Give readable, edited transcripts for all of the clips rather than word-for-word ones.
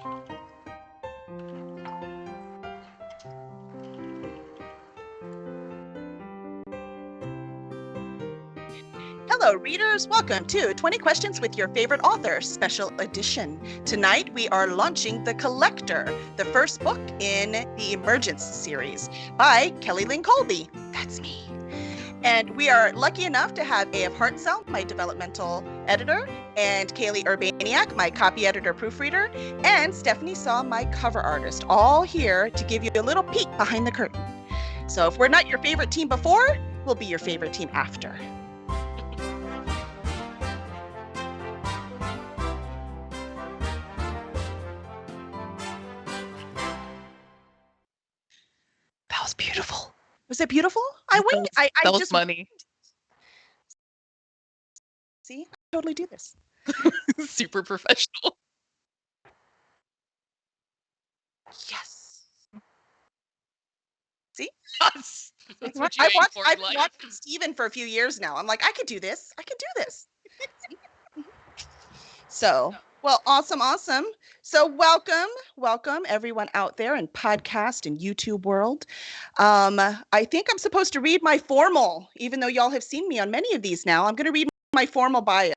Hello, readers. Welcome to 20 Questions with Your Favorite Author, Special Edition. Tonight, we are launching The Collector, the first book in the Emergence series by Kelly Lynn Colby. That's me. And we are lucky enough to have A.F. Hartzell, my developmental editor, and Kaylee Urbaniak, my copy editor proofreader, and Stephanie Saw, my cover artist, all here to give you a little peek behind the curtain. So if we're not your favorite team before, we'll be your favorite team after. That was beautiful. Was it beautiful? I winged. I That was just money. see. I totally do this. Super professional. Yes. See, Yes. That's what you I've aim for in I've life. watched Steven for a few years now. I'm like, I could do this. I could do this. So, well, awesome. So, welcome everyone out there in podcast and YouTube world. I think I'm supposed to read my formal, even though y'all have seen me on many of these now. I'm going to read my formal bio.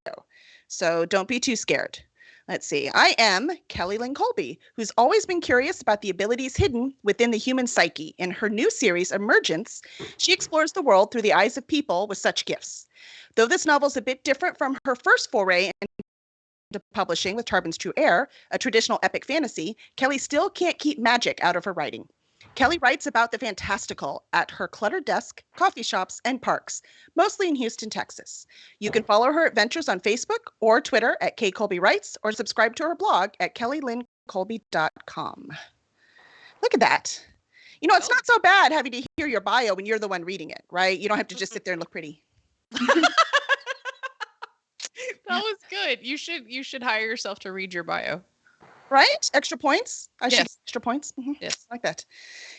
So don't be too scared. Let's see. I am Kelly Lynn Colby, who's always been curious about the abilities hidden within the human psyche. In her new series, Emergence, she explores the world through the eyes of people with such gifts. Though this novel is a bit different from her first foray into publishing with Tarbin's True Air, a traditional epic fantasy, Kelly still can't keep magic out of her writing. Kelly writes about the fantastical at her cluttered desk, coffee shops, and parks, mostly in Houston, Texas. You can follow her adventures on Facebook or Twitter at kcolbywrites or subscribe to her blog at kellylynncolby.com. Look at that. You know, it's not so bad having to hear your bio when you're the one reading it, right? You don't have to just sit there and look pretty. That was good. You should hire yourself to read your bio. Right? Extra points? I should get Yes. extra points. Yes. Like that.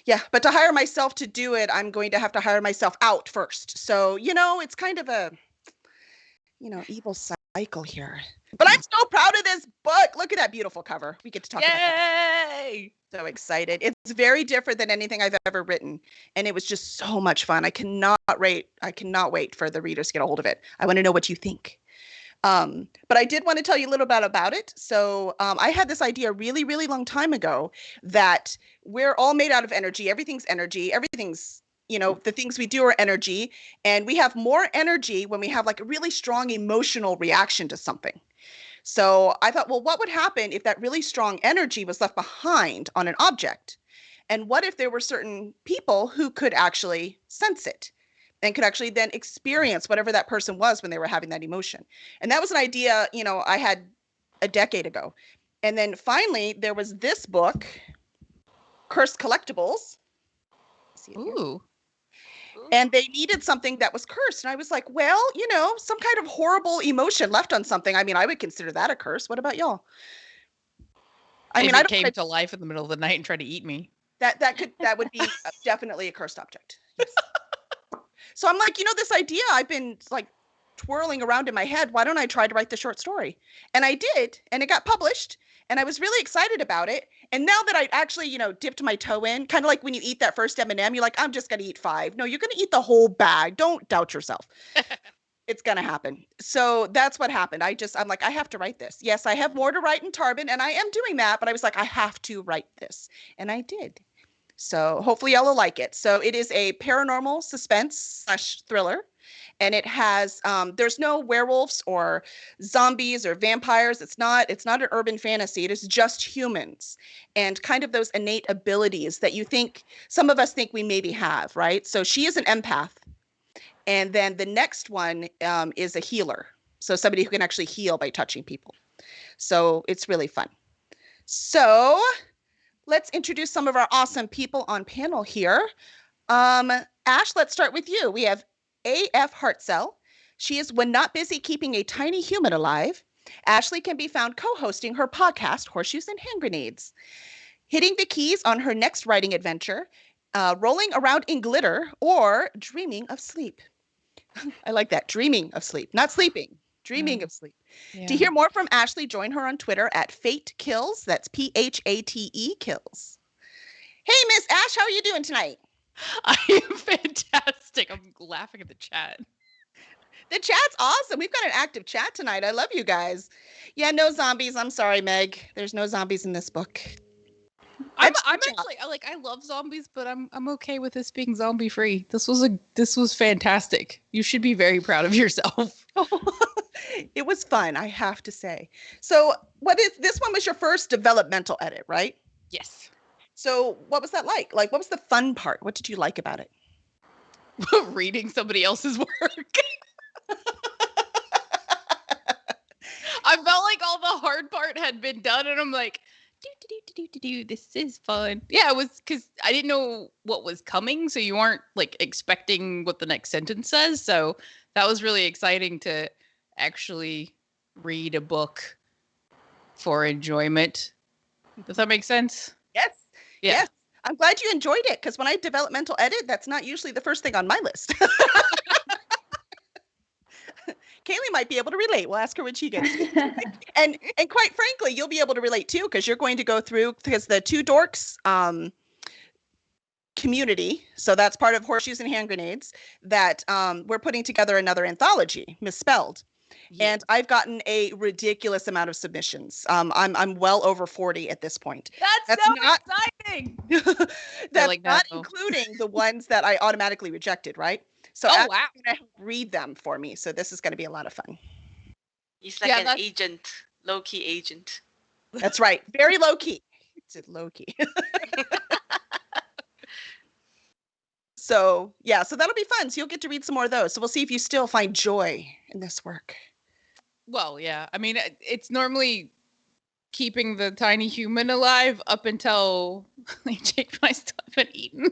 Yeah, but to hire myself to do it, I'm going to have to hire myself out first. So, it's kind of a, evil cycle here. But I'm so proud of this book. Look at that beautiful cover. We get to talk about that. Yay! So excited. It's very different than anything I've ever written. And it was just so much fun. I cannot wait for the readers to get a hold of it. I want to know what you think. But I did want to tell you a little bit about it. So I had this idea really, really long time ago that we're all made out of energy. Everything's energy. Everything's, the things we do are energy. And we have more energy when we have like a really strong emotional reaction to something. So I thought, well, what would happen if that really strong energy was left behind on an object? And what if there were certain people who could actually sense it? And could actually then experience whatever that person was when they were having that emotion. And that was an idea, I had a decade ago. And then finally, there was this book, Cursed Collectibles. Ooh. And they needed something that was cursed. And I was like, well, some kind of horrible emotion left on something. I mean, I would consider that a curse. What about y'all? I don't came to life in the middle of the night and tried to eat me. That would be definitely a cursed object. Yes. So I'm like, this idea I've been like twirling around in my head. Why don't I try to write the short story? And I did, and it got published, and I was really excited about it. And now that I actually, dipped my toe in, kind of like when you eat that first M&M, you're like, I'm just going to eat 5. No, you're going to eat the whole bag. Don't doubt yourself. It's going to happen. So that's what happened. I'm like, I have to write this. Yes, I have more to write in Tarbin, and I am doing that, but I was like, I have to write this. And I did. So hopefully y'all will like it. So it is a paranormal suspense / thriller. And it has, there's no werewolves or zombies or vampires. It's not an urban fantasy. It is just humans and kind of those innate abilities that some of us think we maybe have, right? So she is an empath. And then the next one is a healer. So somebody who can actually heal by touching people. So it's really fun. So let's introduce some of our awesome people on panel here. Ash, let's start with you. We have A.F. Hartzell. She is when not busy keeping a tiny human alive. Ashley can be found co-hosting her podcast, Horseshoes and Hand Grenades. Hitting the keys on her next writing adventure, rolling around in glitter, or dreaming of sleep. I like that, dreaming of sleep, not sleeping, Dreaming of sleep. Yeah. To hear more from Ashley, join her on Twitter at Fate Kills. That's PHATE Kills. Hey, Miss Ash, how are you doing tonight? I am fantastic. I'm laughing at the chat. The chat's awesome. We've got an active chat tonight. I love you guys. Yeah, no zombies. I'm sorry, Meg. There's no zombies in this book. I'm actually I love zombies, but I'm okay with this being zombie free. This was fantastic. You should be very proud of yourself. It was fun, I have to say. So, this one was your first developmental edit, right? Yes. So, what was that like? Like, what was the fun part? What did you like about it? Reading somebody else's work. I felt like all the hard part had been done, and I'm like, this is fun. Yeah, it was because I didn't know what was coming, so you aren't like expecting what the next sentence says. So that was really exciting to actually read a book for enjoyment. Does that make sense? Yes. Yeah. Yes. I'm glad you enjoyed it, because when I developmental edit, that's not usually the first thing on my list. Kaylee might be able to relate. We'll ask her when she gets to. and quite frankly, you'll be able to relate too, because you're going to go through, because the Two Dorks community, so that's part of Horseshoes and Hand Grenades, that we're putting together another anthology, Misspelled. Yes. And I've gotten a ridiculous amount of submissions. I'm well over 40 at this point. That's so not exciting. That's like not including the ones that I automatically rejected, right? So wow. Going to read them for me. So this is going to be a lot of fun. He's like an agent, low-key agent. That's right. Very low-key. It's low-key. So, yeah. So that'll be fun. So you'll get to read some more of those. So we'll see if you still find joy in this work. Well, yeah. I mean, it's normally keeping the tiny human alive up until they take my stuff and eaten.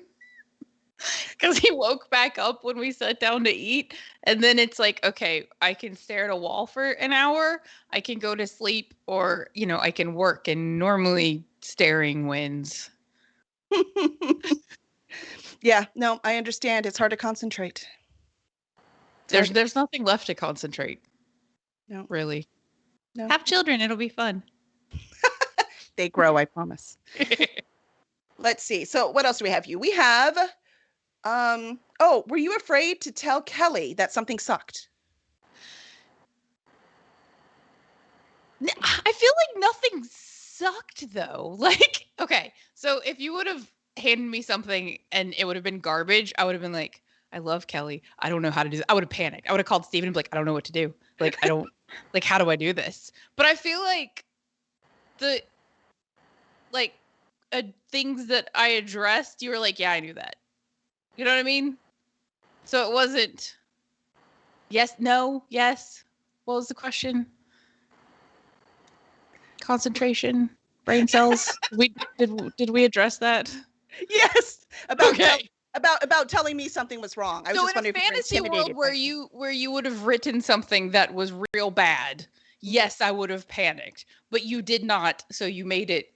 Because he woke back up when we sat down to eat. And then it's like, okay, I can stare at a wall for an hour. I can go to sleep, or, I can work. And normally staring wins. Yeah, no, I understand. It's hard to concentrate. There's nothing left to concentrate. No. Really. No. Have children. It'll be fun. They grow, I promise. Let's see. So what else do we have? We have... were you afraid to tell Kelly that something sucked? I feel like nothing sucked, though. Like, okay, so if you would have handed me something and it would have been garbage, I would have been like, I love Kelly. I don't know how to do this. I would have panicked. I would have called Steven and be like, I don't know what to do. Like, I don't, like, how do I do this? But I feel like things that I addressed, you were like, yeah, I knew that. You know what I mean? So it wasn't yes, no, yes. What was the question? Concentration, brain cells. Did we address that? Yes. About telling me something was wrong. I was just wondering, in a fantasy world where you would have written something that was real bad, yes, I would have panicked. But you did not, so you made it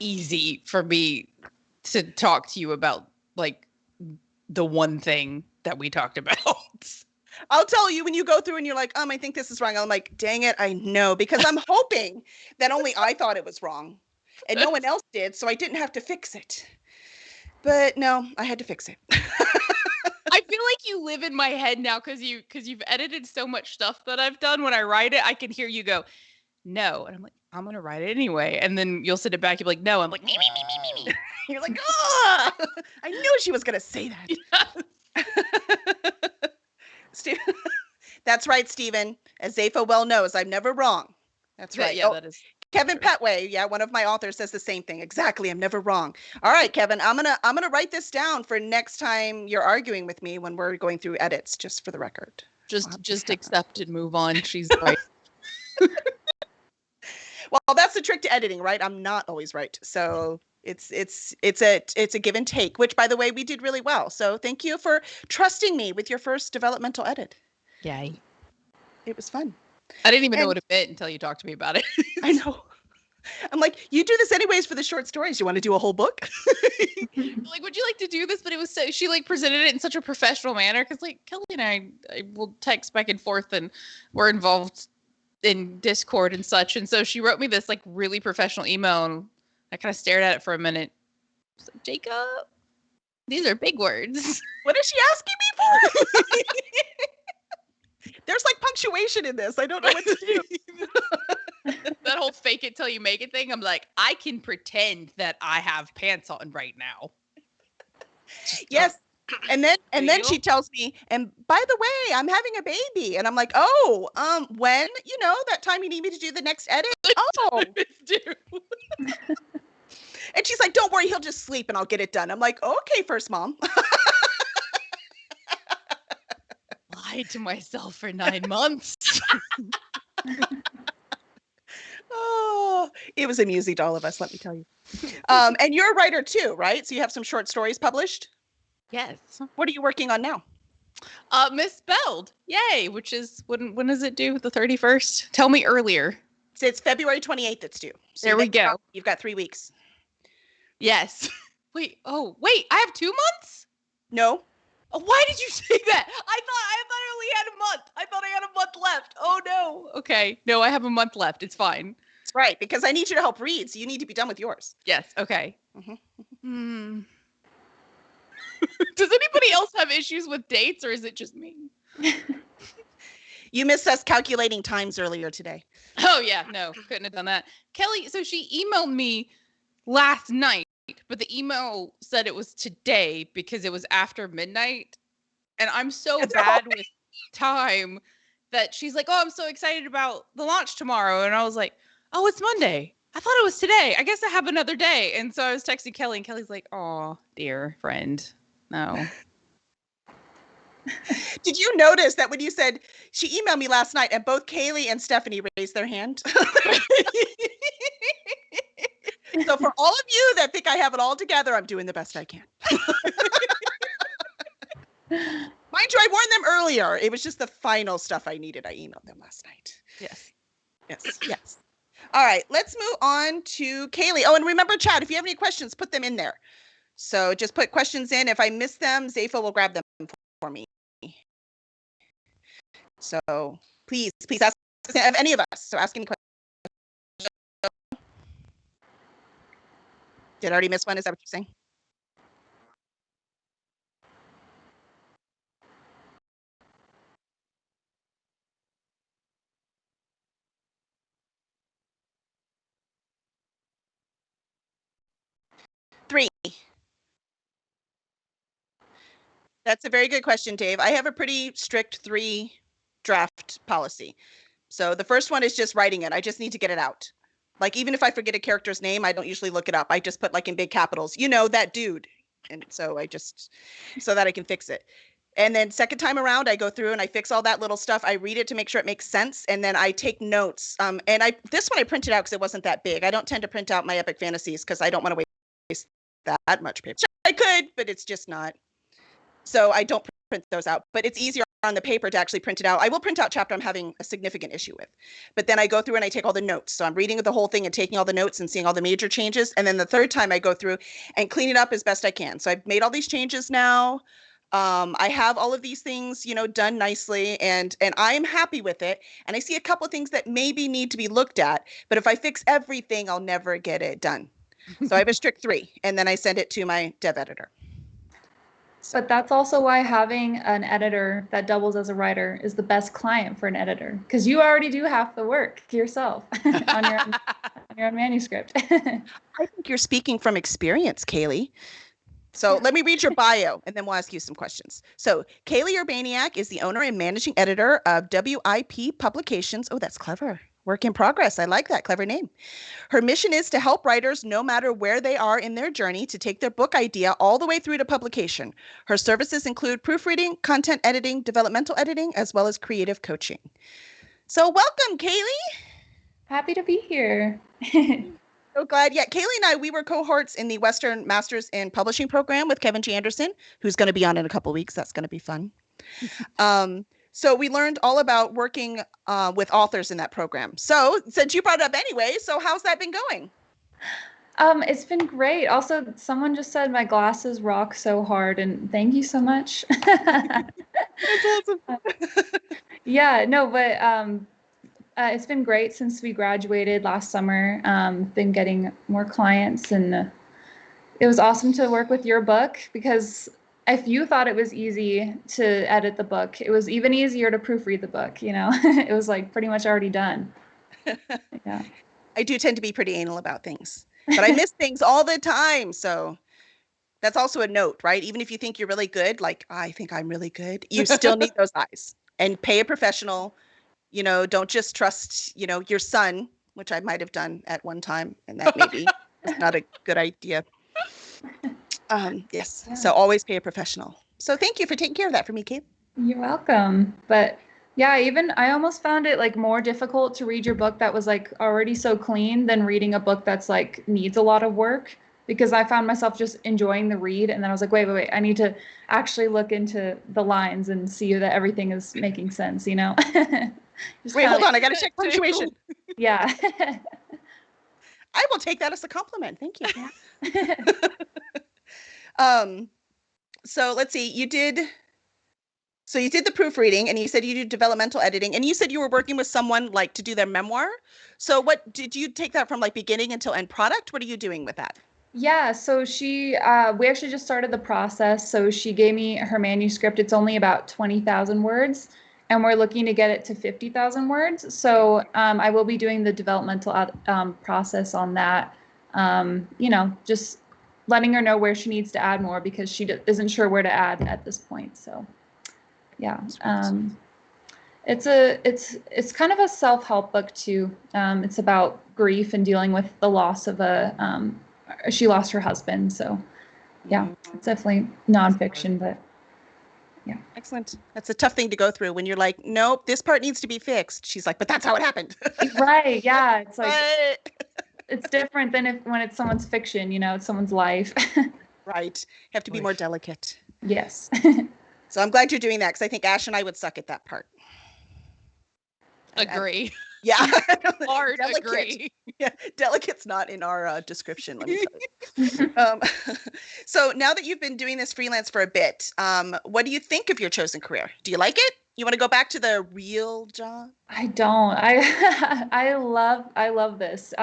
easy for me to talk to you about, like, the one thing that we talked about. I'll tell you when you go through and you're like, I think this is wrong. I'm like, dang it, I know, because I'm hoping that only I thought it was wrong and no one else did, so I didn't have to fix it. But no, I had to fix it. I feel like you live in my head now because you've edited so much stuff that I've done. When I write it, I can hear you go, no. And I'm like, I'm going to write it anyway. And then you'll sit it back. You'll be like, no. I'm like, me. You're like, oh, I knew she was going to say that. Yeah. That's right, Steven. As Zepho well knows, I'm never wrong. That's right. Yeah, that is. Kevin Petway, one of my authors, says the same thing. Exactly. I'm never wrong. All right, Kevin, I'm gonna write this down for next time you're arguing with me when we're going through edits, just for the record. Just accept and move on. She's right. Well, that's the trick to editing, right? I'm not always right. So it's a give and take, which, by the way, we did really well. So thank you for trusting me with your first developmental edit. Yay. It was fun. I didn't even know what it meant until you talked to me about it. I know. I'm like, you do this anyways for the short stories. You want to do a whole book? Like, would you like to do this? But it was so, she like presented it in such a professional manner. Cause like Kelly and I will text back and forth and we're involved in Discord and such. And so she wrote me this like really professional email, and I kind of stared at it for a minute. I was like, Jacob, these are big words. What is she asking me for? There's like punctuation in this. I don't know what to do. That whole fake it till you make it thing. I'm like, I can pretend that I have pants on right now. Yes. And then she tells me, and by the way, I'm having a baby. And I'm like, oh, when? You know, that time you need me to do the next edit? Oh. And she's like, don't worry, he'll just sleep and I'll get it done. I'm like, okay, first mom. Lied to myself for 9 months. Oh, it was amusing to all of us, let me tell you. And you're a writer too, right? So you have some short stories published? Yes. What are you working on now? Misspelled. Yay. Which is, when is it due? The 31st? Tell me earlier. So it's February 28th it's due. So there we go. You've got 3 weeks. Yes. Wait, I have 2 months? No. Oh, why did you say that? I thought I only had a month. I thought I had a month left. Oh no. Okay. No, I have a month left. It's fine. That's right, because I need you to help read, so you need to be done with yours. Yes. Okay. Mm-hmm. Does anybody else have issues with dates, or is it just me? You missed us calculating times earlier today. Oh yeah, no, couldn't have done that. Kelly, so she emailed me last night, but the email said it was today because it was after midnight. And I'm so bad with time that she's like, oh, I'm so excited about the launch tomorrow. And I was like, oh, it's Monday. I thought it was today. I guess I have another day. And so I was texting Kelly, and Kelly's like, oh, dear friend. No. Did you notice that when you said she emailed me last night and both Kaylee and Stephanie raised their hand? So for all of you that think I have it all together, I'm doing the best I can. Mind you, I warned them earlier. It was just the final stuff I needed. I emailed them last night. Yes. All right, let's move on to Kaylee. Oh, and remember, chat, if you have any questions, put them in there. So just put questions in. If I miss them, Zepho will grab them for me. So please ask any of us. So ask any questions. Did I already miss one? Is that what you're saying? Three. That's a very good question, Dave. I have a pretty strict 3 draft policy. So the first one is just writing it. I just need to get it out. Like, even if I forget a character's name, I don't usually look it up. I just put like in big capitals, you know, that dude. And so so that I can fix it. And then second time around, I go through and I fix all that little stuff. I read it to make sure it makes sense. And then I take notes. And this one I printed out because it wasn't that big. I don't tend to print out my epic fantasies because I don't want to waste that much paper. I could, but it's just not. So I don't print those out, but it's easier on the paper to actually print it out. I will print out chapter I'm having a significant issue with, but then I go through and I take all the notes. So I'm reading the whole thing and taking all the notes and seeing all the major changes. And then the third time I go through and clean it up as best I can. So I've made all these changes now. I have all of these things, you know, done nicely, and I am happy with it. And I see a couple of things that maybe need to be looked at, but if I fix everything, I'll never get it done. So I have a strict 3, and then I send it to my dev editor. But that's also why having an editor that doubles as a writer is the best client for an editor, because you already do half the work yourself on your own manuscript. I think you're speaking from experience, Kaylee. So let me read your bio, and then we'll ask you some questions. So Kaylee Urbaniak is the owner and managing editor of WIP Publications. Oh, that's clever. Work in progress. I like that. Clever name. Her mission is to help writers, no matter where they are in their journey, to take their book idea all the way through to publication. Her services include proofreading, content editing, developmental editing, as well as creative coaching. So welcome, Kaylee. Happy to be here. So glad. Yeah, Kaylee and I, we were cohorts in the Western Masters in Publishing program with Kevin G. Anderson, who's going to be on in a couple weeks. That's going to be fun. So we learned all about working with authors in that program. So since you brought it up anyway, so how's that been going? It's been great. Also, someone just said my glasses rock so hard, and thank you so much. That's awesome. Yeah, no, but It's been great since we graduated last summer. Been getting more clients, and it was awesome to work with your book, because if you thought it was easy to edit the book, it was even easier to proofread the book. It was like pretty much already done. Yeah. I do tend to be pretty anal about things, but I miss things all the time. So that's also a note, right? Even if you think you're really good, like I think I'm really good, you still need those eyes, and pay a professional. Don't just trust, your son, which I might have done at one time, and that maybe is not a good idea. Yes. Yeah. So always pay a professional. So thank you for taking care of that for me, Kate. You're welcome. But yeah, I almost found it like more difficult to read your book that was like already so clean than reading a book that's like needs a lot of work, because I found myself just enjoying the read. And then I was like, wait, I need to actually look into the lines and see that everything is making sense, Wait, hold on. I got to check punctuation. Yeah. I will take that as a compliment. Thank you. Yeah. So let's see. You did the proofreading, and you said you did developmental editing, and you said you were working with someone like to do their memoir. So what did you take that from like beginning until end product? What are you doing with that? Yeah, so we actually just started the process. So she gave me her manuscript. It's only about 20,000 words, and we're looking to get it to 50,000 words. So I will be doing the developmental process on that. Just letting her know where she needs to add more, because she isn't sure where to add at this point. So yeah, it's kind of a self-help book too. It's about grief and dealing with the loss of she lost her husband. So yeah, it's definitely nonfiction, but yeah. Excellent. That's a tough thing to go through when you're like, nope, this part needs to be fixed. She's like, but that's how it happened. Right. Yeah. It's like, it's different than when it's someone's fiction, it's someone's life. Right. You have to be more delicate. Yes. So I'm glad you're doing that, because I think Ash and I would suck at that part. Agree. Yeah. Hard agree. Yeah. Delicate's not in our description. Let me tell you. So now that you've been doing this freelance for a bit, what do you think of your chosen career? Do you like it? You want to go back to the real job? I don't. I love this.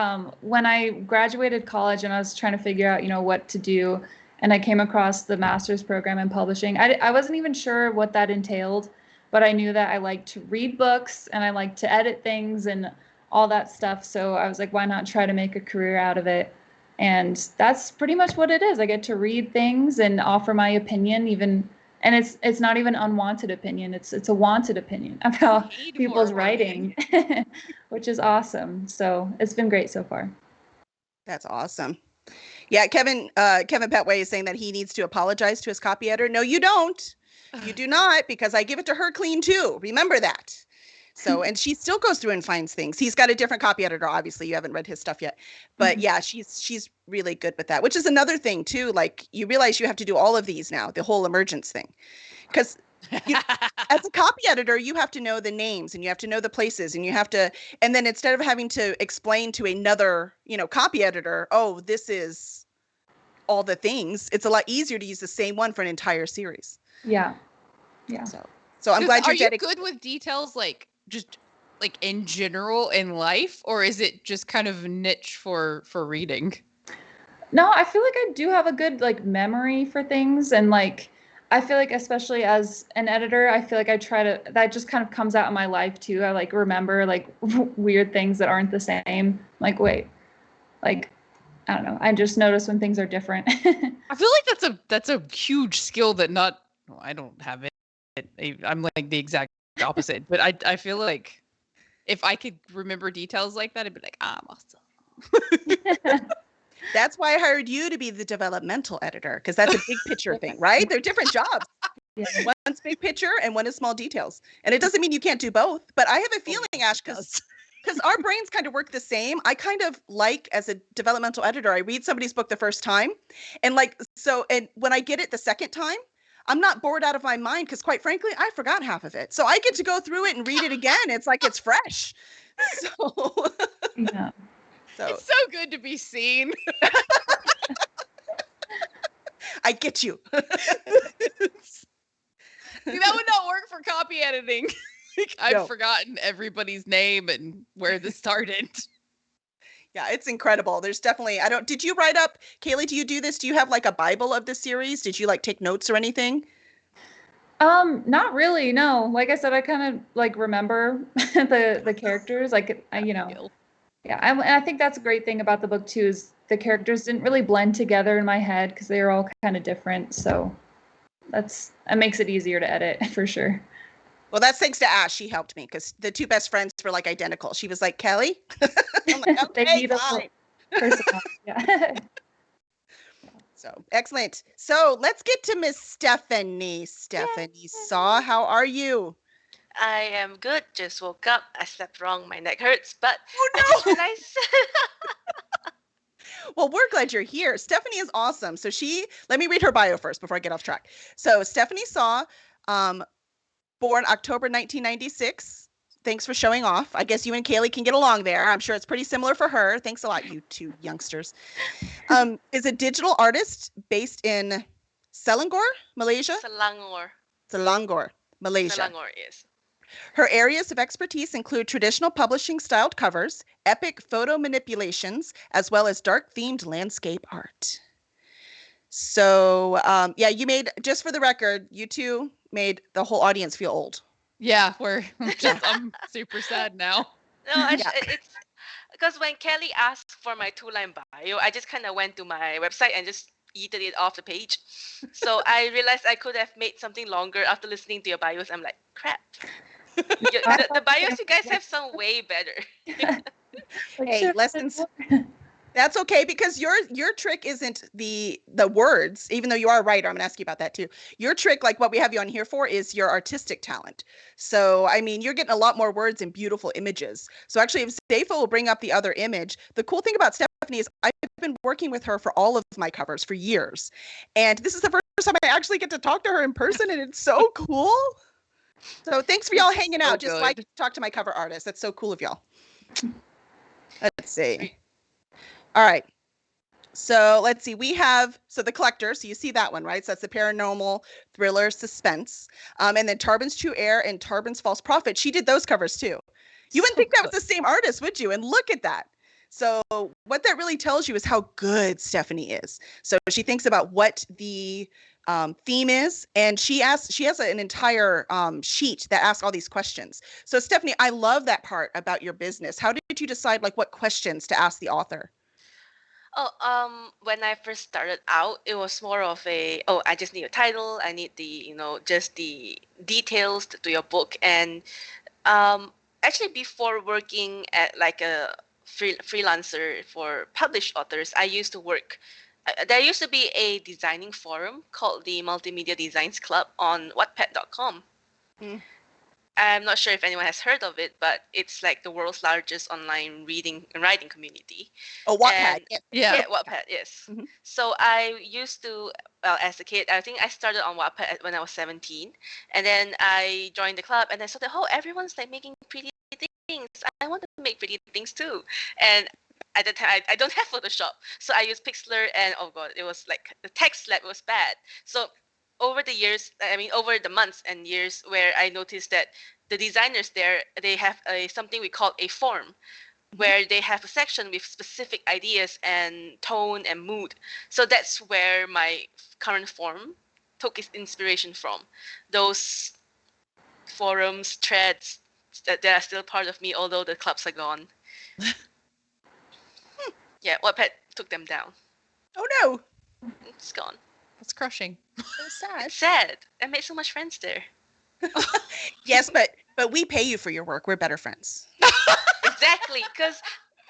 When I graduated college and I was trying to figure out, what to do, and I came across the master's program in publishing, I wasn't even sure what that entailed, but I knew that I like to read books and I like to edit things and all that stuff. So I was like, why not try to make a career out of it? And that's pretty much what it is. I get to read things and offer my opinion, and it's not even unwanted opinion. It's a wanted opinion about people's writing, which is awesome. So it's been great so far. That's awesome. Yeah, Kevin Petway is saying that he needs to apologize to his copy editor. No, you don't. You do not, because I give it to her clean too. Remember that. So, and she still goes through and finds things. He's got a different copy editor. Obviously, you haven't read his stuff yet, but yeah, she's really good with that, which is another thing too. Like, you realize you have to do all of these now, the whole emergence thing, because as a copy editor, you have to know the names and you have to know the places, and and then instead of having to explain to another, copy editor, oh, this is all the things, it's a lot easier to use the same one for an entire series. Yeah. So I'm glad you're Are you good with details, like just like in general in life, or is it just kind of niche for reading? No, I feel like I do have a good like memory for things, and like I feel like, especially as an editor, I feel like that just kind of comes out in my life too. I like remember like weird things that aren't the same. Like, wait, like, I don't know. I just notice when things are different. I feel like that's a huge skill that I don't have it. I'm like the exact opposite, but I feel like if I could remember details like that, I'd be like, I'm awesome. That's why I hired you to be the developmental editor, because that's a big picture thing, right? They're different jobs. Yeah. One's big picture and one is small details. And it doesn't mean you can't do both, but I have a feeling, Ash, because our brains kind of work the same. I kind of like, as a developmental editor, I read somebody's book the first time, and when I get it the second time, I'm not bored out of my mind, because quite frankly, I forgot half of it. So I get to go through it and read it again. It's like it's fresh. So yeah. It's so good to be seen. I get you. See, that would not work for copy editing. I've forgotten everybody's name and where this started. Yeah, it's incredible. There's definitely, did you write up, Kaylee, do you do this? Do you have like a Bible of the series? Did you like take notes or anything? Not really, no. Like I said, I kind of like remember the characters, like I think that's a great thing about the book too, is the characters didn't really blend together in my head because they were all kind of different. So that makes it easier to edit for sure. Well, that's thanks to Ash. She helped me because the two best friends were like identical. She was like, Kelly. I'm like, okay, they need fine. Yeah. So excellent. So let's get to Miss Stephanie. Stephanie Saw, how are you? I am good. Just woke up. I slept wrong. My neck hurts, but I just realized. Well, we're glad you're here. Stephanie is awesome. So let me read her bio first before I get off track. So Stephanie Saw, born October 1996. Thanks for showing off. I guess you and Kaylee can get along there. I'm sure it's pretty similar for her. Thanks a lot, you two youngsters. Is a digital artist based in Selangor, Malaysia? Selangor, Malaysia. Selangor, yes. Her areas of expertise include traditional publishing styled covers, epic photo manipulations, as well as dark themed landscape art. So, you made, just for the record, you two made the whole audience feel old. Yeah, I'm super sad now. No, it's because when Kelly asked for my 2-line bio, I just kind of went to my website and just yeeted it off the page. So I realized I could have made something longer after listening to your bios. I'm like, crap. The bios you guys have some way better. Hey, lessons. That's okay, because your trick isn't the words, even though you are a writer. I'm gonna ask you about that too. Your trick, like what we have you on here for, is your artistic talent. So, I mean, you're getting a lot more words and beautiful images. So actually, if Safa will bring up the other image, the cool thing about Stephanie is I've been working with her for all of my covers for years. And this is the first time I actually get to talk to her in person, and it's so cool. So thanks for y'all hanging out. Just like to talk to my cover artist. That's so cool of y'all. Let's see. All right. So let's see. We have, the Collector. So you see that one, right? So that's the paranormal thriller suspense. And then Tarbin's True Air and Tarbin's False Prophet. She did those covers too. You wouldn't think that was the same artist, would you? And look at that. So what that really tells you is how good Stephanie is. So she thinks about what the theme is, and she has an entire sheet that asks all these questions. So Stephanie, I love that part about your business. How did you decide like what questions to ask the author? When I first started out, it was more of I just need a title. I need just the details to your book. And actually, before working at like a freelancer for published authors, I used to work. There used to be a designing forum called the Multimedia Designs Club on Wattpad.com. I'm not sure if anyone has heard of it, but it's like the world's largest online reading and writing community. Oh, Wattpad. Yeah, Wattpad, yes. Mm-hmm. So I used to, as a kid, I think I started on Wattpad when I was 17. And then I joined the club, and I saw that, everyone's like making pretty things. I want to make pretty things too. And at the time, I don't have Photoshop. So I used Pixlr, and oh God, it was like the text lab was bad. So over the months and years, where I noticed that the designers there, they have something we call a forum, where they have a section with specific ideas and tone and mood. So that's where my current forum took its inspiration from. Those forums, threads that are still part of me, although the clubs are gone. Yeah, Wattpad took them down. Oh no! It's gone. That's crushing. So sad. It's sad. I made so much friends there. Yes, but we pay you for your work. We're better friends. Exactly, because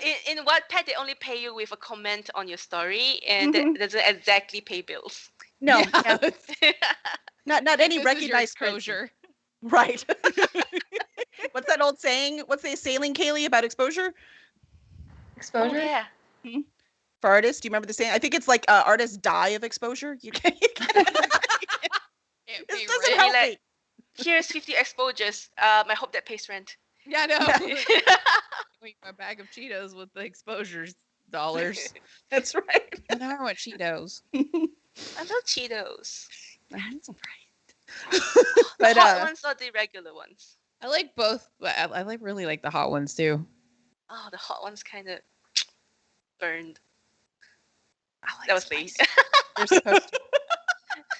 in Wattpad they only pay you with a comment on your story, and that doesn't exactly pay bills. No, not any recognized exposure. Right. What's that old saying? What's the saying, Kaylee, about exposure? Exposure? Oh, yeah. Mm-hmm. For artists, do you remember the saying? I think it's like artists die of exposure. You can't. This doesn't help me. Here's 50 exposures. I hope that pays rent. Yeah, I know. Eat my bag of Cheetos with the exposures dollars. That's right. And I want Cheetos. I love Cheetos. That's right. But the hot ones or the regular ones? I like both, but I like really like the hot ones too. Oh, the hot one's kind of burned. I like That was spice. late. You're supposed to.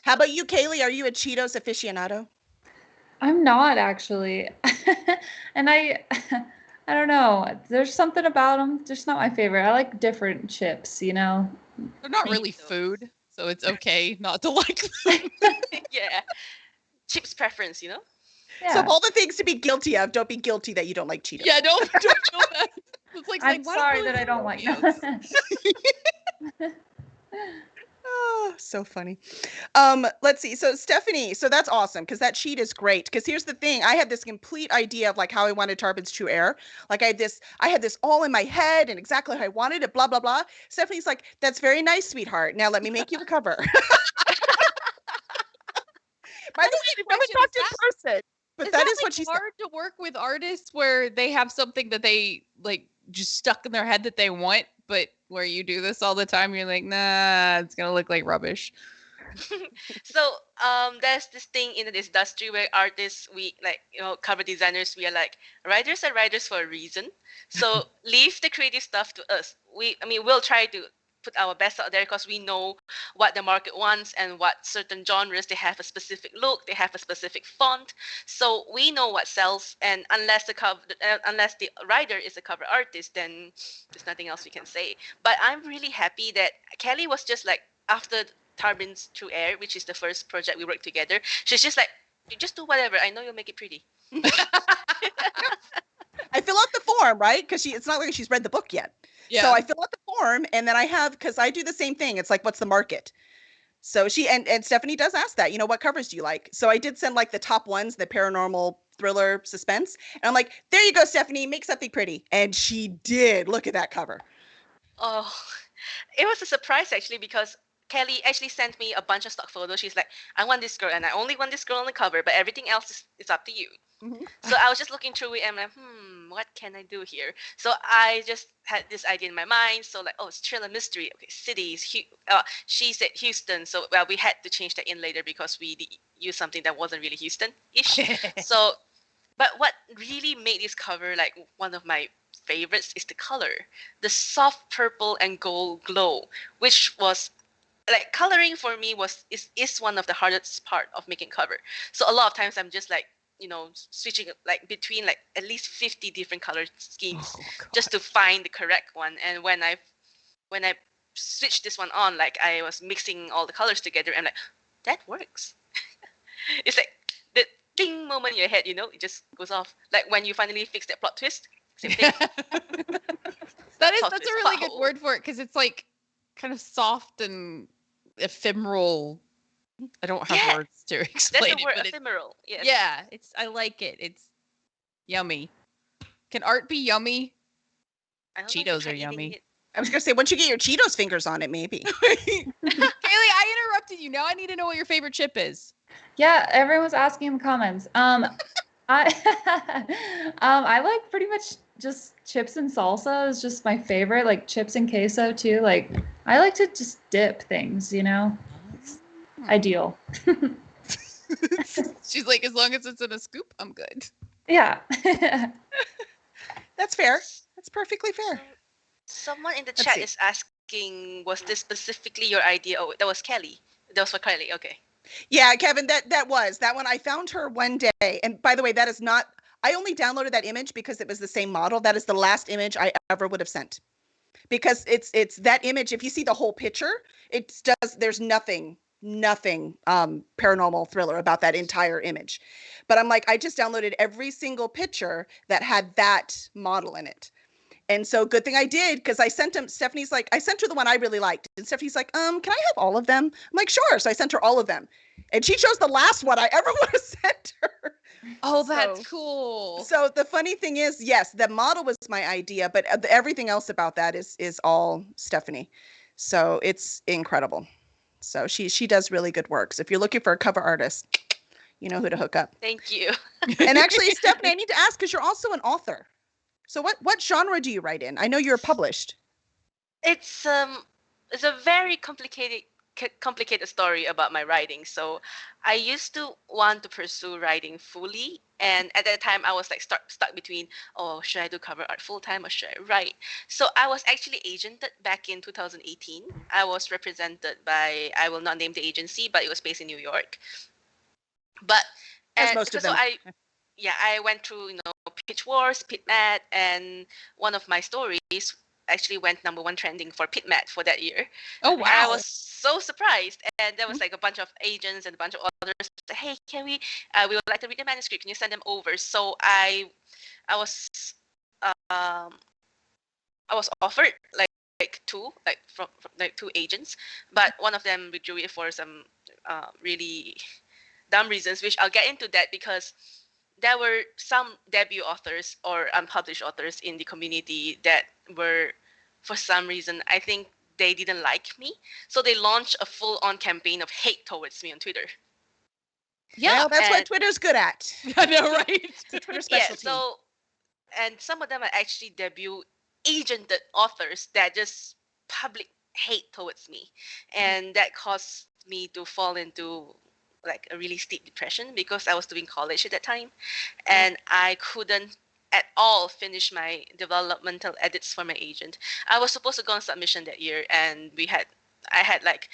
How about you, Kaylee? Are you a Cheetos aficionado? I'm not actually. And I don't know. There's something about them. Just not my favorite. I like different chips, you know. They're not Me really too. food, so it's okay not to like them. Yeah. Chips preference, you know? Yeah. So of all the things to be guilty of, don't be guilty that you don't like Cheetos. Yeah, don't feel bad. It's like, I'm why sorry don't that I don't like Oreos? Oh, so funny. Let's see. So Stephanie, so that's awesome because that sheet is great. Because here's the thing, I had this complete idea of like how I wanted Tarpon's True Air. Like I had this all in my head and exactly how I wanted it. Blah blah blah. Stephanie's like, that's very nice, sweetheart. Now let me make you the cover. By the way, we never question, talked is in person, but Is that that is what she said. hard to work with artists where they have something that they like just stuck in their head that they want, but where you do this all the time, you're like, nah, it's gonna look like rubbish. So there's this thing in this industry where artists, we like, cover designers, we are like, writers are writers for a reason. So leave the creative stuff to us. We'll try to put our best out there because we know what the market wants and what certain genres, they have a specific look, they have a specific font. So we know what sells, and unless the writer is a cover artist, then there's nothing else we can say. But I'm really happy that Kelly was just like, after Tarpon's True Air, which is the first project we worked together, she's just like, you just do whatever. I know you'll make it pretty. I fill out the form, right? Because it's not like she's read the book yet. Yeah. So I fill out the form and then I have, because I do the same thing. It's like, what's the market? So she and Stephanie does ask that, what covers do you like? So I did send like the top ones, the paranormal, thriller, suspense. And I'm like, there you go, Stephanie, make something pretty. And she did. Look at that cover. Oh, it was a surprise actually, because Kelly actually sent me a bunch of stock photos. She's like, I want this girl and I only want this girl on the cover, but everything else is up to you. Mhm. So I was just looking through it and I'm like, what can I do here? So I just had this idea in my mind. So like, oh, it's thriller mystery. Okay, cities. She said Houston. So well, we had to change that in later because we used something that wasn't really Houston-ish. So, but what really made this cover like one of my favorites is the color, the soft purple and gold glow, which was like coloring for me is one of the hardest part of making cover. So a lot of times I'm just like, switching like between like at least 50 different color schemes just to find the correct one. And when I switched this one on, like I was mixing all the colors together and like, that works. It's like the ding moment in your head, it just goes off. Like when you finally fix that plot twist, same thing. That's Plot a twist. really good Wow. word for it because it's like kind of soft and ephemeral. I don't have Yeah, words to That's explain the it, word, but ephemeral. Yes. yeah, I like it. It's yummy. Can art be yummy? I don't know if Cheetos you are tried eating yummy. it. I was going to say, once you get your Cheetos fingers on it, maybe. Kaylee, I interrupted you. Now I need to know what your favorite chip is. Yeah, everyone's asking in the comments. I like pretty much just chips and salsa is just my favorite. Like chips and queso too. Like I like to just dip things, It's ideal. She's like, as long as it's in a scoop, I'm good. Yeah. That's fair. That's perfectly fair. Someone in the Let's chat see. is asking, was this specifically your idea? Oh, that was Kelly. That was for Kelly. Okay. Yeah, Kevin, that one. I found her one day. And by the way, that is not, I only downloaded that image because it was the same model. That is the last image I ever would have sent. Because it's that image, if you see the whole picture, there's nothing paranormal thriller about that entire image. But I'm like, I just downloaded every single picture that had that model in it. And so good thing I did, because I sent Stephanie's like, I sent her the one I really liked. And Stephanie's like, can I have all of them? I'm like, sure. So I sent her all of them. And she chose the last one I ever would have sent her. Oh, that's So- cool. So the funny thing is, yes, the model was my idea, but everything else about that is all Stephanie. So it's incredible. So she does really good work. So if you're looking for a cover artist, you know who to hook up. Thank you. And actually, Stephanie, I need to ask, because you're also an author. So what genre do you write in? I know you're published. It's a very complicated complicate the story about my writing. So I used to want to pursue writing fully, and at that time I was like stuck between, oh, should I do cover art full time or should I write? So I was actually agented back in 2018. I was represented by, I will not name the agency, but it was based in New York. But As most of them. I went through, Pitch Wars, PitMat, and one of my stories actually went #1 trending for PitMat for that year. Oh And wow! I was so surprised, and there was like a bunch of agents and a bunch of others. Hey, can we would like to read the manuscript. Can you send them over? So I was I was offered like two, like from like two agents, but one of them withdrew it for some really dumb reasons, which I'll get into that, because there were some debut authors or unpublished authors in the community that were, for some reason, I think they didn't like me. So they launched a full-on campaign of hate towards me on Twitter. Yeah, well, that's what Twitter's good at. I know, right? It's the Twitter specialty. Yeah, so, and some of them are actually debut agented authors that just public hate towards me. And that caused me to fall into like a really steep depression, because I was doing college at that time, and I couldn't at all finish my developmental edits for my agent. I was supposed to go on submission that year, and I had like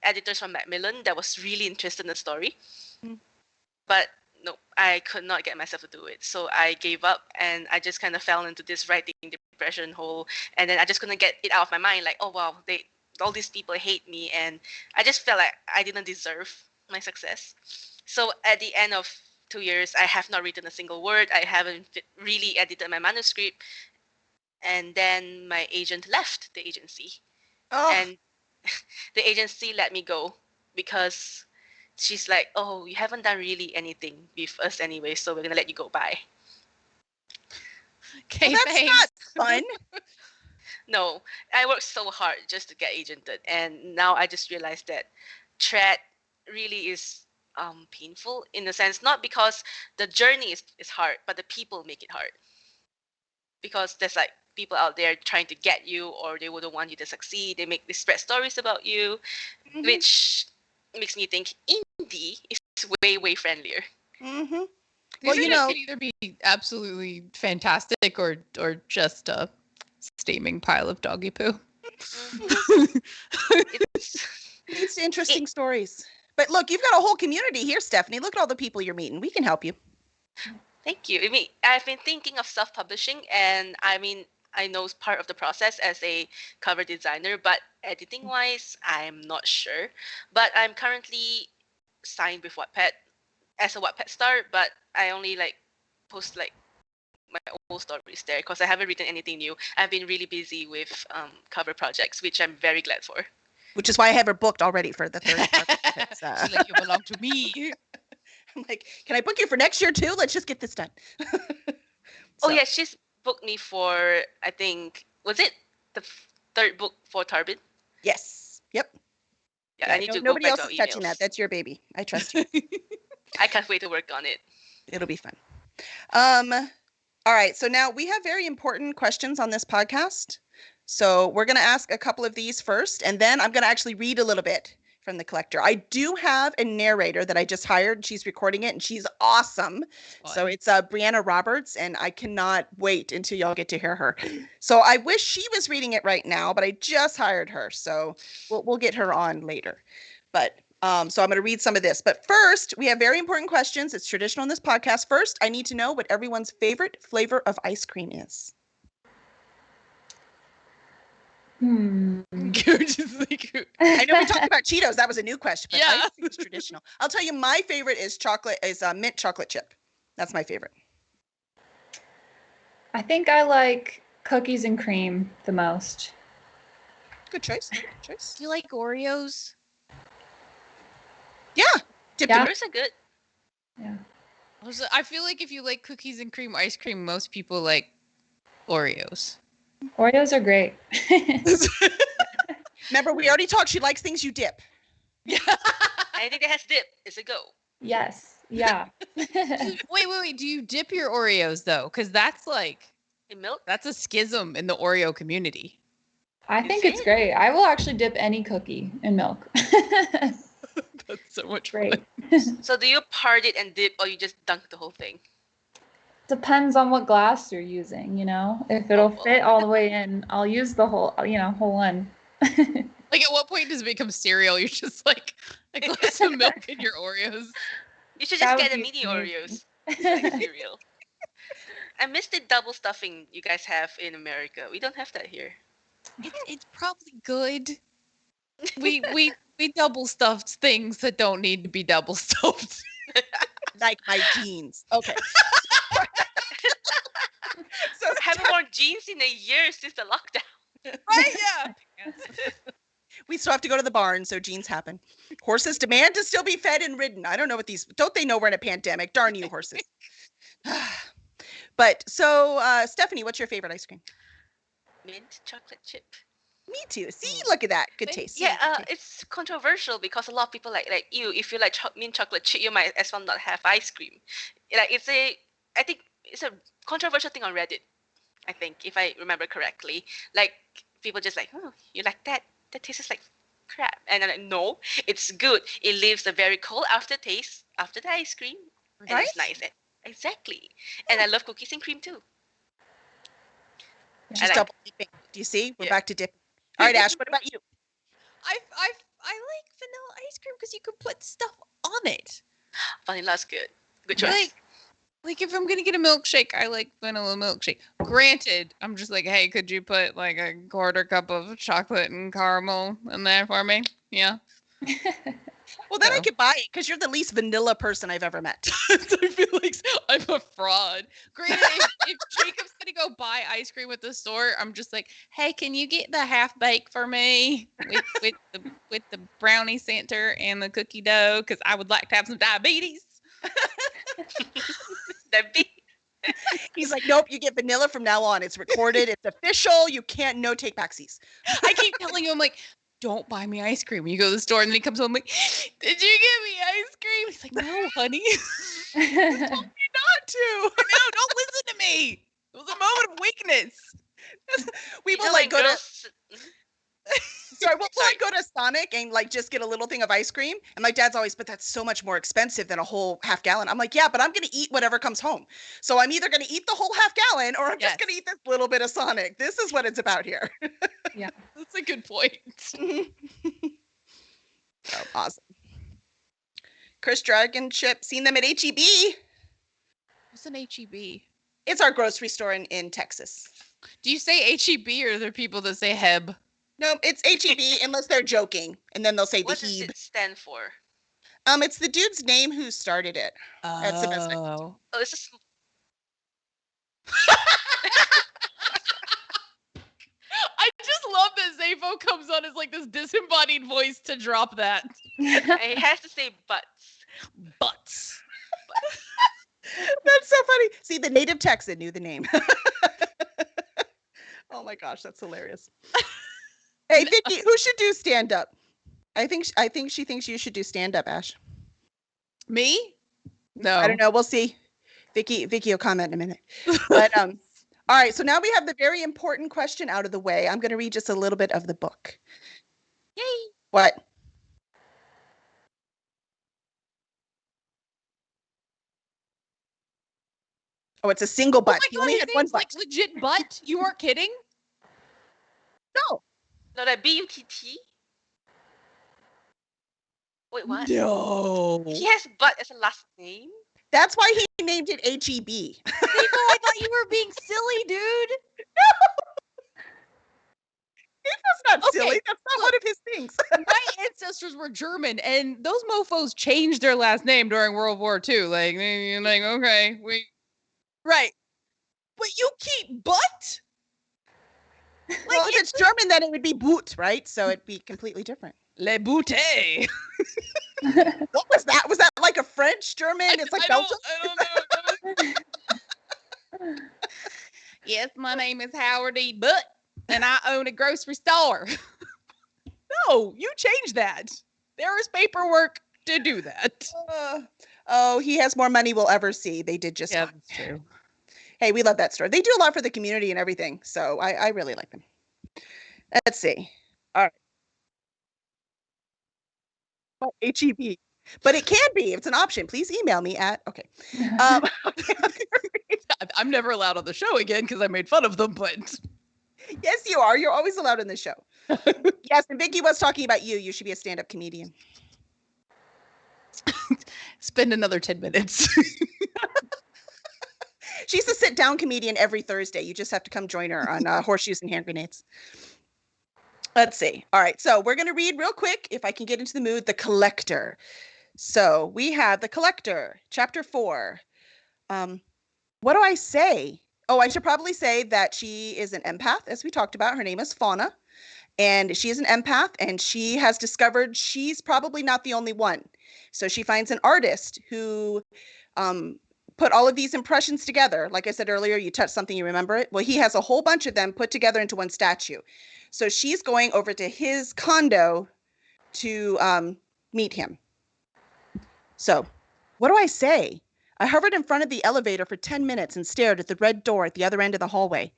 editors from Macmillan that was really interested in the story, but no, I could not get myself to do it. So I gave up, and I just kind of fell into this writing depression hole, and then I just couldn't get it out of my mind. Like, oh wow, all these people hate me, and I just felt like I didn't deserve my success. So at the end of 2 years, I have not written a single word. I haven't really edited my manuscript. And then my agent left the agency. Oh. And the agency let me go, because she's like, oh, you haven't done really anything with us anyway, so we're going to let you go. Bye. Okay, well, that's not fun. No, I worked so hard just to get agented. And now I just realized that trad really is painful, in the sense, not because the journey is hard, but the people make it hard. Because there's like people out there trying to get you, or they wouldn't want you to succeed. They spread stories about you, which makes me think indie is way friendlier. Well, it could either be absolutely fantastic or just a steaming pile of doggy poo. It's interesting stories. But look, you've got a whole community here, Stephanie. Look at all the people you're meeting. We can help you. Thank you. I mean, I've been thinking of self-publishing, and I mean, I know it's part of the process as a cover designer, but editing-wise, I'm not sure. But I'm currently signed with Wattpad as a Wattpad star, but I only like post like my old stories there, because I haven't written anything new. I've been really busy with cover projects, which I'm very glad for. Which is why I have her booked already for the third part. She's like, you belong to me. I'm like, can I book you for next year too? Let's just get this done. Oh yeah, she's booked me for, I think, was it the third book for Tarbin? Yes. Yep. Yeah, I need to nobody go back else to is our touching emails. that. That's your baby. I trust you. I can't wait to work on it. It'll be fun. All right. So now we have very important questions on this podcast. So we're going to ask a couple of these first, and then I'm going to actually read a little bit from the collector. I do have a narrator that I just hired. She's recording it, and she's awesome. So it's Brianna Roberts, and I cannot wait until y'all get to hear her. So I wish she was reading it right now, but I just hired her. So we'll get her on later. But so I'm going to read some of this. But first, we have very important questions. It's traditional in this podcast. First, I need to know what everyone's favorite flavor of ice cream is. I know we talked about Cheetos. That was a new question, but ice cream is traditional. I'll tell you, my favorite is mint chocolate chip. That's my favorite. I think I like cookies and cream the most. Good choice. Good choice. Do you like Oreos? Yeah. Oreos are good. Yeah. I feel like if you like cookies and cream ice cream, most people like Oreos. Oreos are great. Remember, we already talked. She likes things you dip. Yeah. Anything that has dip is a go. Yes. Yeah. Wait. Do you dip your Oreos though? Because that's like In milk? That's a schism in the Oreo community. I think it's great. I will actually dip any cookie in milk. That's so much Great. fun. So do you part it and dip, or you just dunk the whole thing? Depends on what glass you're using, you know. If it'll fit all the way in, I'll use the whole one. Like, at what point does it become cereal? You're just like a glass of milk in your Oreos. You should That just would get a be mini amazing. Oreos. It's like cereal. I miss the double stuffing you guys have in America. We don't have that here. It's probably good. We double stuffed things that don't need to be double stuffed. Like my jeans. Okay. So I haven't worn jeans in a year since the lockdown. Right? Yeah. we still have to go to the barn, so jeans happen. Horses demand to still be fed and ridden. I don't know what these. Don't they know we're in a pandemic? Darn you, horses. But so, Stephanie, what's your favorite ice cream? Mint chocolate chip. Me too. See, look at that. Good taste. Yeah, Good taste. it's controversial because a lot of people like you. If you like mint chocolate chip, you might as well not have ice cream. Like I think it's a controversial thing on Reddit. I think if I remember correctly, like people just like, oh, you like that? That tastes like crap. And I'm like, no, it's good. It leaves a very cold aftertaste after the ice cream, and Right? it's nice. Exactly. And I love cookies and cream too. Just I like- double dipping. Do you see? We're Yeah. back to dipping. All right, Ash. What about you? I like vanilla ice cream because you can put stuff on it. Vanilla's good. Good choice. Like if I'm gonna get a milkshake, I like vanilla milkshake. Granted, I'm just like, hey, could you put like a quarter cup of chocolate and caramel in there for me? Yeah. Well, then I So. could buy it because you're the least vanilla person I've ever met. I feel like I'm a fraud. Granted, if Jacob's gonna go buy ice cream at the store, I'm just like, hey, can you get the half bake for me with the brownie center and the cookie dough? Because I would like to have some diabetes. That big. He's like, nope, you get vanilla from now on. It's recorded. It's official. You can't no take backsies. I keep telling you, I'm like, don't buy me ice cream. When you go to the store, and then he comes home like, did you get me ice cream? He's like, no, honey. Not to. No, don't listen to me. It was a moment of weakness. We You will know, like when go to. girls- Sorry, we'll like go to Sonic and like just get a little thing of ice cream. And my dad's always, but that's so much more expensive than a whole half gallon. I'm like, yeah, but I'm gonna eat whatever comes home. So I'm either gonna eat the whole half gallon or I'm just gonna Yes. eat this little bit of Sonic. This is what it's about here. That's a good point. Oh, awesome. Chris Dragon Chip, seen them at HEB. What's an HEB? It's our grocery store in Texas. Do you say HEB or are there people that say Heb? No, it's HEB unless they're joking, and then they'll say the What does Heb. it stand for? It's the dude's name who started it. That's the best I can Oh. Oh, it's just I just love that Zafo comes on as like this disembodied voice to drop that. it has to say butts. Butts. That's so funny. See, the native Texan knew the name. Oh my gosh, that's hilarious. Hey, Vicky, who should do stand up? I think she thinks you should do stand up, Ash. Me? No. I don't know. We'll see. Vicky will comment in a minute. But all right, so now we have the very important question out of the way. I'm going to read just a little bit of the book. Yay! What? Oh, it's a single butt. Oh He my only God, had his one name's butt. like legit butt. You weren't kidding? No. No, that BUTT. Wait, what? No. He has butt as a last name. That's why he named it HEB. Zafo, I thought you were being silly, dude. That's not Okay, silly. That's not one of his things. My ancestors were German, and those mofos changed their last name during World War II. Like, okay, right. But you keep butt? Well, if it's German, then it would be Boot, right? So it'd be completely different. Le bouteille. What was that? Was that like a French German? It's like Belgium. I don't know. Yes, my name is Howard E. Butt, and I own a grocery store. No, you changed that. There is paperwork to do that. Oh, he has more money we'll ever see. They did just fine. That's true. Hey, we love that store. They do a lot for the community and everything. So I really like them. Let's see. All right. Oh, HEB. But it can be. It's an option. Please email me at, okay. I'm never allowed on the show again because I made fun of them, but Yes, you are. You're always allowed in the show. Yes, and Vicky was talking about you. You should be a stand-up comedian. spend another 10 minutes. She's a sit-down comedian every Thursday. You just have to come join her on Horseshoes and Hand Grenades. Let's see. All right, so we're going to read real quick, if I can get into the mood, The Collector. So we have The Collector, Chapter 4. What do I say? Oh, I should probably say that she is an empath, as we talked about. Her name is Fauna, and she is an empath, and she has discovered she's probably not the only one. So she finds an artist who put all of these impressions together. Like I said earlier, you touch something, you remember it. Well, he has a whole bunch of them put together into one statue. So she's going over to his condo to meet him. So what do I say? I hovered in front of the elevator for 10 minutes and stared at the red door at the other end of the hallway.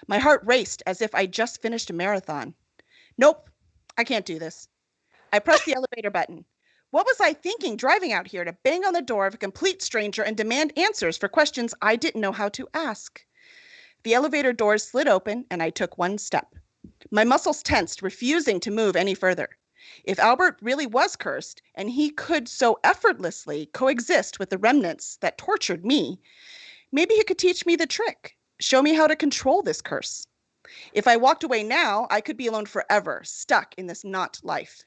My heart raced as if I just finished a marathon. Nope, I can't do this. I pressed the elevator button. What was I thinking driving out here to bang on the door of a complete stranger and demand answers for questions I didn't know how to ask? The elevator doors slid open and I took one step. My muscles tensed, refusing to move any further. If Albert really was cursed, and he could so effortlessly coexist with the remnants that tortured me, maybe he could teach me the trick, show me how to control this curse. If I walked away now, I could be alone forever, stuck in this not life.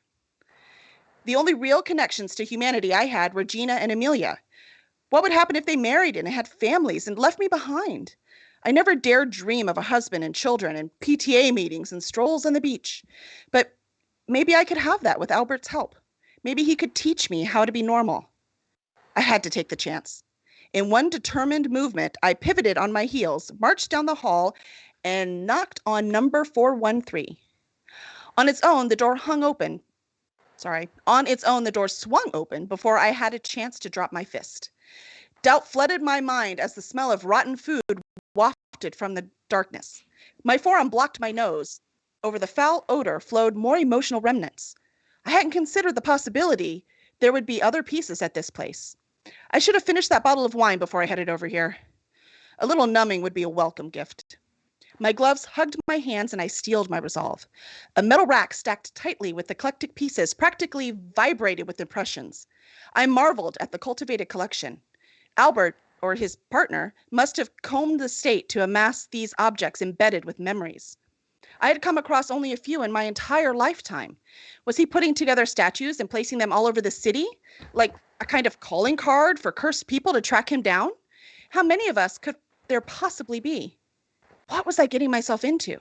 The only real connections to humanity I had were Gina and Amelia. What would happen if they married and had families and left me behind? I never dared dream of a husband and children and PTA meetings and strolls on the beach. But maybe I could have that with Albert's help. Maybe he could teach me how to be normal. I had to take the chance. In one determined movement, I pivoted on my heels, marched down the hall, and knocked on number 413. On its own, the door swung open before I had a chance to drop my fist. Doubt flooded my mind as the smell of rotten food wafted from the darkness. My forearm blocked my nose. Over the foul odor flowed more emotional remnants. I hadn't considered the possibility there would be other pieces at this place. I should have finished that bottle of wine before I headed over here. A little numbing would be a welcome gift. My gloves hugged my hands and I steeled my resolve. A metal rack stacked tightly with eclectic pieces practically vibrated with impressions. I marveled at the cultivated collection. Albert, or his partner, must have combed the state to amass these objects embedded with memories. I had come across only a few in my entire lifetime. Was he putting together statues and placing them all over the city? Like a kind of calling card for cursed people to track him down? How many of us could there possibly be? What was I getting myself into?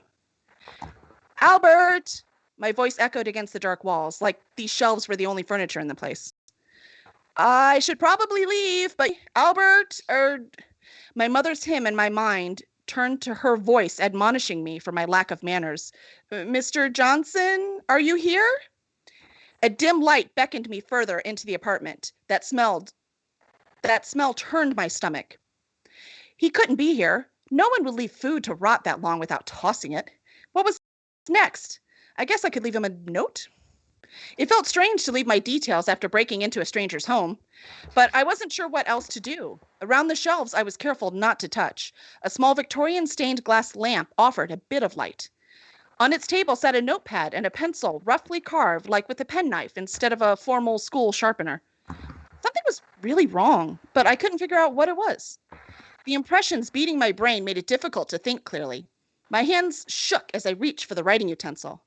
Albert! My voice echoed against the dark walls, like these shelves were the only furniture in the place. I should probably leave, but Albert, my mother's hymn in my mind turned to her voice admonishing me for my lack of manners. Mr. Johnson, are you here? A dim light beckoned me further into the apartment. That smell turned my stomach. He couldn't be here. No one would leave food to rot that long without tossing it. What was next? I guess I could leave him a note. It felt strange to leave my details after breaking into a stranger's home, but I wasn't sure what else to do. Around the shelves, I was careful not to touch. A small Victorian stained glass lamp offered a bit of light. On its table sat a notepad and a pencil roughly carved like with a penknife instead of a formal school sharpener. Something was really wrong, but I couldn't figure out what it was. The impressions beating my brain made it difficult to think clearly. My hands shook as I reached for the writing utensil.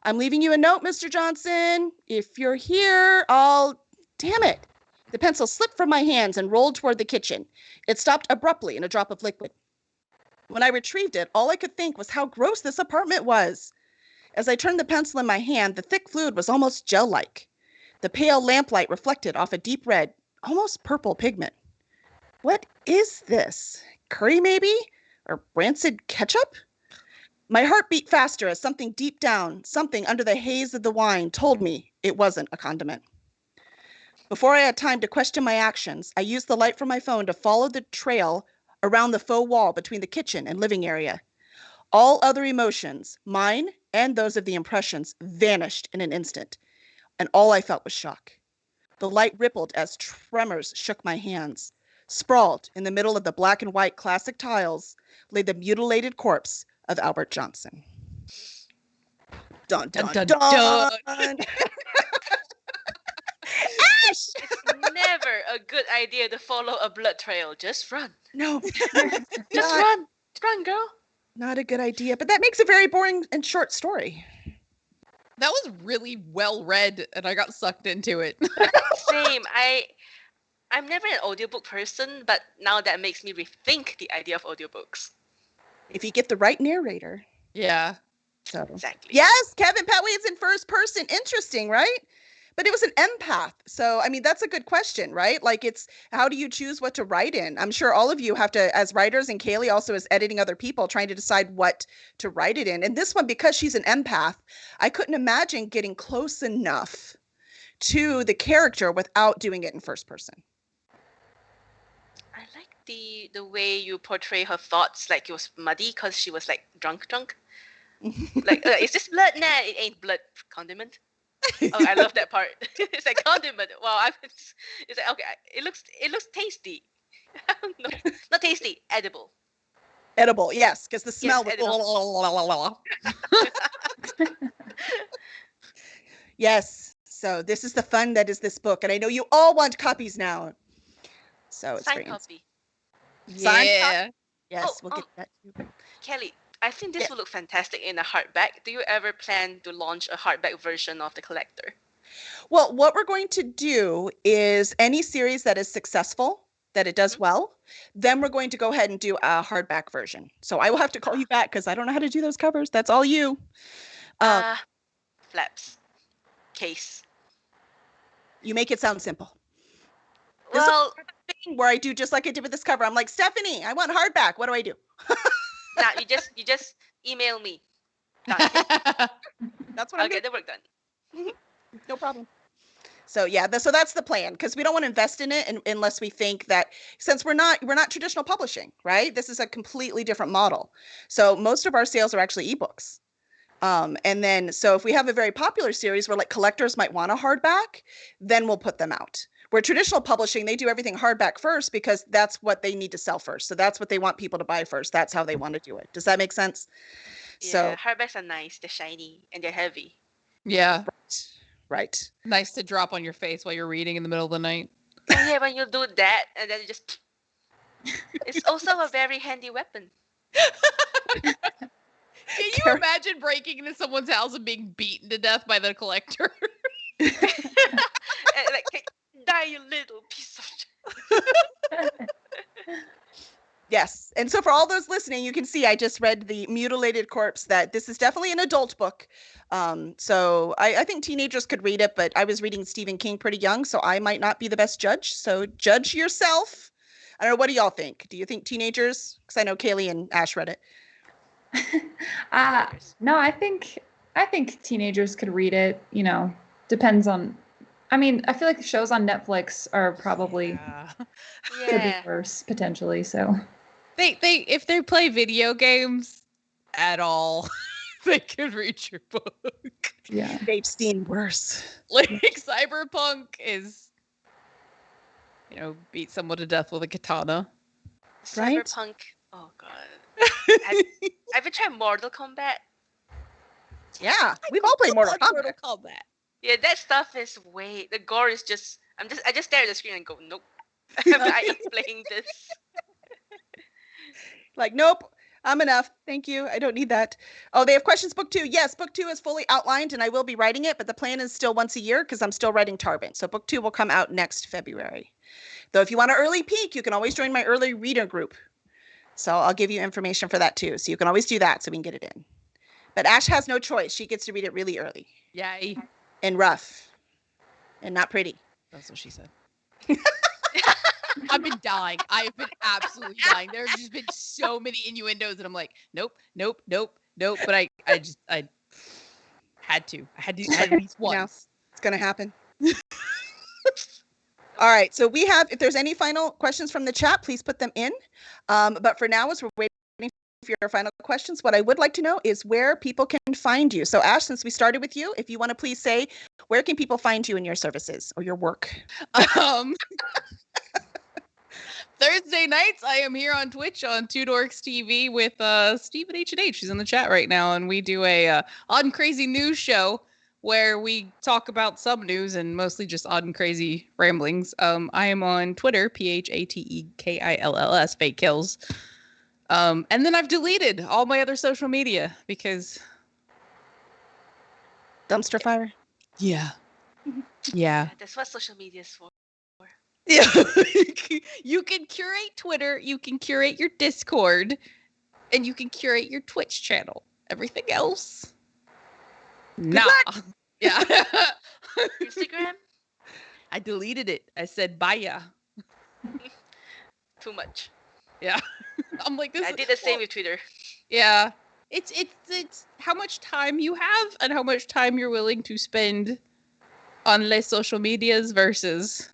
I'm leaving you a note, Mr. Johnson. If you're here, Damn it. The pencil slipped from my hands and rolled toward the kitchen. It stopped abruptly in a drop of liquid. When I retrieved it, all I could think was how gross this apartment was. As I turned the pencil in my hand, the thick fluid was almost gel-like. The pale lamplight reflected off a deep red, almost purple pigment. What is this? Curry, maybe? Or rancid ketchup? My heart beat faster as something deep down, something under the haze of the wine, told me it wasn't a condiment. Before I had time to question my actions, I used the light from my phone to follow the trail around the faux wall between the kitchen and living area. All other emotions, mine and those of the impressions vanished in an instant, and all I felt was shock. The light rippled as tremors shook my hands. Sprawled in the middle of the black and white classic tiles lay the mutilated corpse of Albert Johnson. Dun, dun, dun, dun. It's never a good idea to follow a blood trail. Just run. No. Just run. Run, girl. Not a good idea, but that makes a very boring and short story. That was really well read, and I got sucked into it. Same. I'm never an audiobook person, but now that makes me rethink the idea of audiobooks. If you get the right narrator. Yeah. So. Exactly. Yes, Kevin Petway's in first person. Interesting, right? But it was an empath. So, I mean, that's a good question, right? Like, it's how do you choose what to write in? I'm sure all of you have to, as writers, and Kaylee also is editing other people, trying to decide what to write it in. And this one, because she's an empath, I couldn't imagine getting close enough to the character without doing it in first person. I like the way you portray her thoughts, like it was muddy because she was like drunk. Like, is this blood? Nah, it ain't blood. Condiment. Oh, I love that part. It's like condiment. Wow, it's like okay. It looks tasty. No, not tasty. Edible. Edible, yes, because the smell Yes, was. Yes. So this is the fun that is this book, and I know you all want copies now. So it's Signed great. copy. Signed Yeah. Yes, we'll get that too. Kelly, I think this will look fantastic in a hardback. Do you ever plan to launch a hardback version of The Collector? Well, what we're going to do is any series that is successful, that it does well, then we're going to go ahead and do a hardback version. So I will have to call you back because I don't know how to do those covers. That's all you. Flaps. Case. You make it sound simple. Well, Thing where I do just like I did with this cover. I'm like, Stephanie, I want hardback. What do I do? nah, you just email me. Done. That's what I'll I'm get the work done. No problem. So yeah, so that's the plan, because we don't want to invest in it unless we think that, since we're not traditional publishing, right? This is a completely different model. So most of our sales are actually ebooks. And then so if we have a very popular series where like collectors might want a hardback, then we'll put them out. Where traditional publishing, they do everything hardback first because that's what they need to sell first. So that's what they want people to buy first. That's how they want to do it. Does that make sense? Yeah, hardbacks are nice. They're shiny and they're heavy. Yeah. Right. Nice to drop on your face while you're reading in the middle of the night. Oh, yeah, when you do that and then you just... It's also a very handy weapon. Can you imagine breaking into someone's house and being beaten to death by the collector? Like, die, you little piece of shit. Yes. And so for all those listening, you can see I just read The Mutilated Corpse, that this is definitely an adult book. So I think teenagers could read it, but I was reading Stephen King pretty young, so I might not be the best judge. So judge yourself. I don't know. What do y'all think? Do you think teenagers? Because I know Kaylee and Ash read it. No, I think teenagers could read it. You know, depends on. I mean, I feel like the shows on Netflix are probably could be worse potentially. So they if they play video games at all, they could read your book. Yeah, they've seen worse. Like Cyberpunk is, beat someone to death with a katana. Right? Cyberpunk. Oh god. Have you tried Mortal Kombat? Yeah, we've all played Mortal Kombat. Yeah, that stuff is the gore is just I just stare at the screen and go, nope. I ain't playing this. Like, nope, I'm enough. Thank you. I don't need that. Oh, they have questions. Book 2. Yes, book 2 is fully outlined and I will be writing it, but the plan is still once a year because I'm still writing Tarvin. So book 2 will come out next February. Though if you want an early peek, you can always join my early reader group. So I'll give you information for that too. So you can always do that so we can get it in. But Ash has no choice. She gets to read it really early. Yay. And rough. And not pretty. That's what she said. I've been dying. I've been absolutely dying. There have just been so many innuendos and I'm like, nope. But I had to. I had to at least once. It's going to happen. All right. So we have, if there's any final questions from the chat, please put them in. But for now, as we're waiting your final questions. What I would like to know is where people can find you. So Ash, since we started with you, if you want to please say, where can people find you in your services or your work? Thursday nights, I am here on Twitch on Two Dorks TV with Stephen H&H. He's in the chat right now, and we do a odd and crazy news show where we talk about some news and mostly just odd and crazy ramblings. I am on Twitter, PHATEKILLS, Fake Kills. And then I've deleted all my other social media because... Dumpster fire? Yeah. Yeah. That's what social media is for. Yeah. You can curate Twitter, you can curate your Discord, and you can curate your Twitch channel. Everything else, nah. Yeah. Instagram? I deleted it. I said bye. Too much. Yeah. I'm like this. I did the same with Twitter. Yeah. It's how much time you have and how much time you're willing to spend on less social medias versus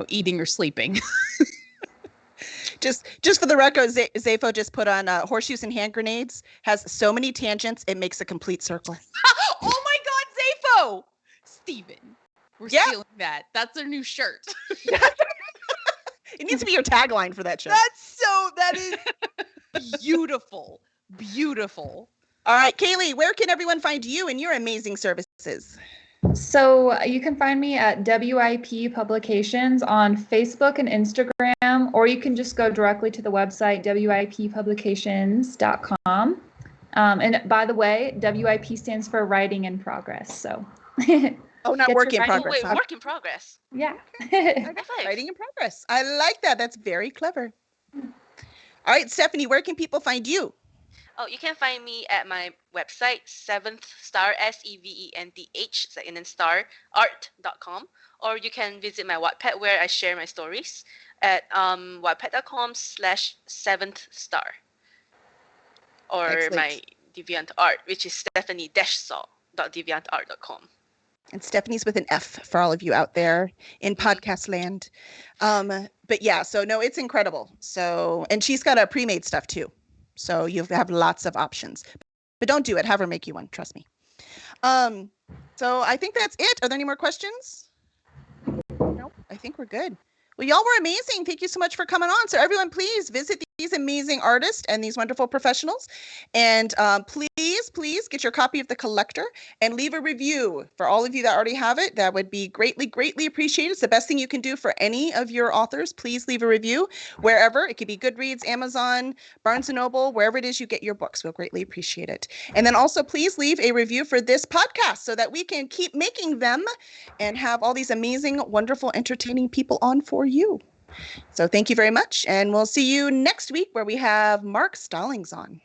eating or sleeping. Just for the record, Zafo just put on horseshoes and hand grenades. Has so many tangents, it makes a complete circle. Oh my God, Zafo! Steven, we're stealing that. That's our new shirt. It needs to be your tagline for that show. That is beautiful. Beautiful. All right, Kaylee, where can everyone find you and your amazing services? So you can find me at WIP Publications on Facebook and Instagram, or you can just go directly to the website, WIPpublications.com. And by the way, WIP stands for Writing in Progress. So. Oh, not work in progress. Wait, work in progress. Yeah. Writing in progress. I like that. That's very clever. All right, Stephanie, where can people find you? Oh, you can find me at my website, Seventh Star, SEVENTH, and then star, art.com. Or you can visit my Wattpad where I share my stories at wattpad.com/7th star. Or Excellent. my DeviantArt, which is stephanie-saw.deviantart.com. And Stephanie's with an F for all of you out there in podcast land. But yeah, so no, it's incredible. So, and she's got a pre-made stuff too. So you have lots of options, but don't do it. Have her make you one. Trust me. So I think that's it. Are there any more questions? Nope. I think we're good. Well, y'all were amazing. Thank you so much for coming on. So everyone, please visit these amazing artists and these wonderful professionals. And please get your copy of The Collector and leave a review. For all of you that already have it, that would be greatly, greatly appreciated. It's the best thing you can do for any of your authors. Please leave a review wherever. It could be Goodreads, Amazon, Barnes & Noble, wherever it is you get your books. We'll greatly appreciate it. And then also please leave a review for this podcast so that we can keep making them and have all these amazing, wonderful, entertaining people on for you. So thank you very much, and we'll see you next week where we have Mark Stallings on.